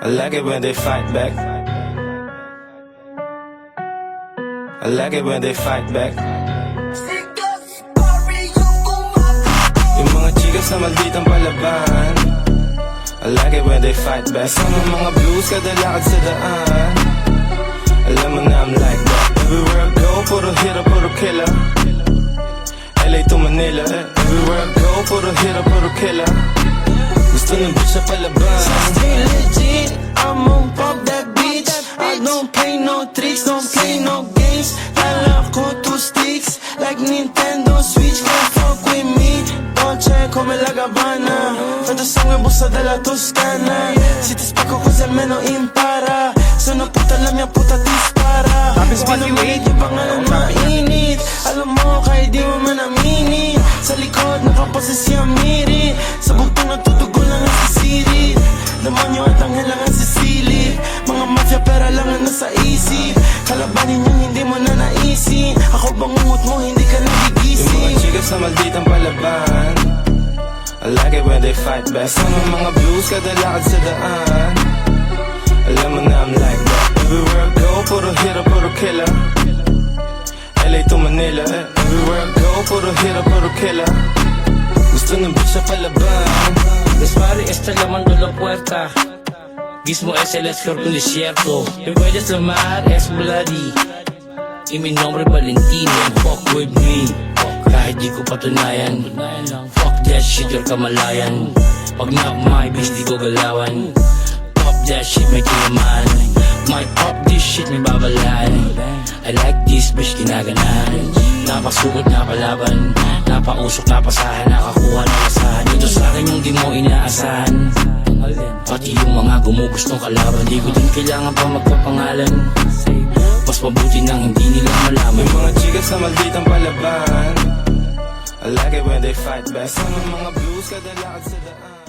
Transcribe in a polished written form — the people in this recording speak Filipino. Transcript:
I like it when they fight back. I like it when they fight back. Yung mga chicas na malditang palaban, I like it when they fight back. Sama mga blues kada lakad sa daan, alam mo na I'm like that. Everywhere I go, puro hero, puro killer. LA to Manila, everywhere I go, puro hero, puro killer. Gusto ng bitch na palaban. Stay legit, I'm on pop that bitch. I don't play no tricks, don't play no games. Lala ko 2 sticks, like Nintendo Switch. Can't fuck with me, Dolce come la Gabbana. Tanto sangue bussa dalla Toscana. Si ti spacco così almeno impara. Sono puta la mia puta ti spara. Pinamigit yung pangalan na init. Alam mo kahit di mo man aminin. Sa likod nakapasa siya miri. Sa bugtong natutugon lang ang sisirit. Demonyo at anghel lang ang sisilip. Mga mafia pera lang ang nasa isip. Kalabanin yung hindi mo na naisin. Ako bangungot mo hindi ka Yung mga nagigising. chicas na malditang palaban, I like it when they fight back. Sama mga blues kada lakad sa daan, alam mo na I'm like that. Everywhere I go, puro hero, puro killer. LA to Manila, everywhere I go, puro hero, puro killer. Gusto ng bitch na palaban. Dispare está llamando la puerta. Mismo es el escorpión del desierto. Me puedes llamar, es bloody. Y mi nombre Valentino. Fuck with me, kahit di ko patunayan. Fuck that shit, you're kamalayan. Pag na my bitch, di ko galawan. Pop that shit, may kinaman. My pop this shit, may babalayan. I like this bitch, ginaganahan. Napasugot, napalaban. Napausok, napasahan. Nakakuha ng asahan. Dito sa akin yung di mo inaasahan. Pati yung mga gumugustong kalaban. Di ko din kailangan pa magpapangalan. Mas mabuti nang hindi nila malaman. Yung mga chicas na malditang palaban, I like it when they fight back. Sama mga blues kada lakad sa daan.